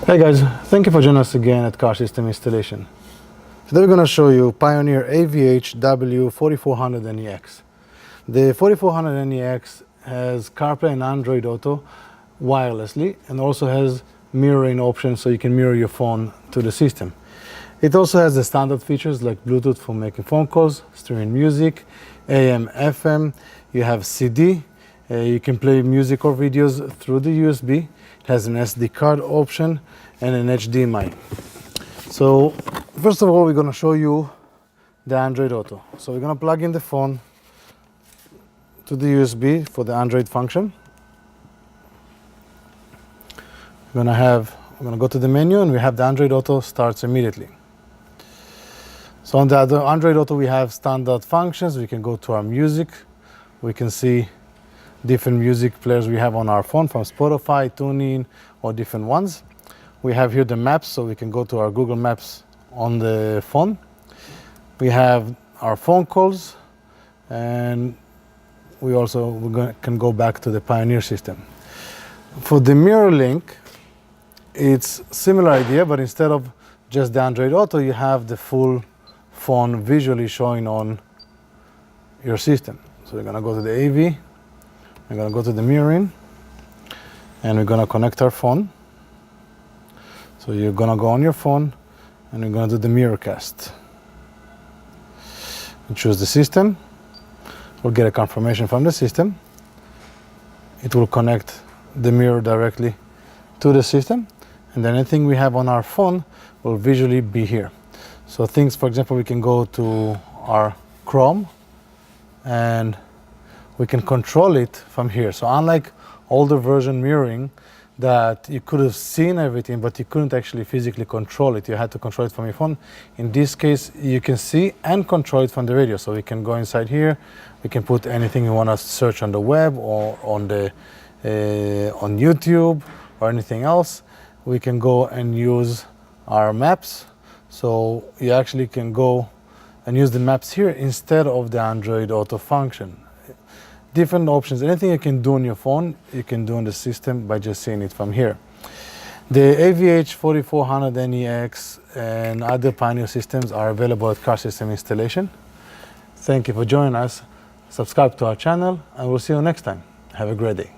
Hey guys, thank you for joining us again at Car System Installation. Today we're going to show you Pioneer AVH-W4400NEX. The 4400NEX has CarPlay and Android Auto wirelessly and also has mirroring options so you can mirror your phone to the system. It also has the standard features like Bluetooth for making phone calls, streaming music, AM, FM, you have CD, you can play music or videos through the USB. It has an SD card option and an HDMI. So first of all, we're going to show you the Android Auto. So we're going to plug in the phone to the USB for the Android function. We're going to go to the menu and we have the Android Auto starts immediately. So on the Android Auto we have standard functions. We can go to our music. We can see different music players we have on our phone from Spotify, TuneIn, or different ones. We have here the maps, so we can go to our Google Maps on the phone. We have our phone calls, and we also can go back to the Pioneer system. For the mirror link, it's similar idea, but instead of just the Android Auto, you have the full phone visually showing on your system. So we're going to go to the AV. We're going to go to the mirroring and we're going to connect our phone. So you're going to go on your phone and you're going to do the mirror cast. You choose the system. We'll get a confirmation from the system. It will connect the mirror directly to the system, and then anything we have on our phone will visually be here. So things, for example, we can go to our Chrome and we can control it from here. So unlike older version mirroring that you could have seen everything, but you couldn't actually physically control it. You had to control it from your phone. In this case, you can see and control it from the radio. So we can go inside here. We can put anything we want to search on the web or on YouTube or anything else. We can go and use our maps. So you actually can go and use the maps here instead of the Android Auto function. Different options. Anything you can do on your phone, you can do on the system by just seeing it from here. The AVH-4400NEX and other Pioneer systems are available at Car System Installation. Thank you for joining us. Subscribe to our channel and we'll see you next time. Have a great day.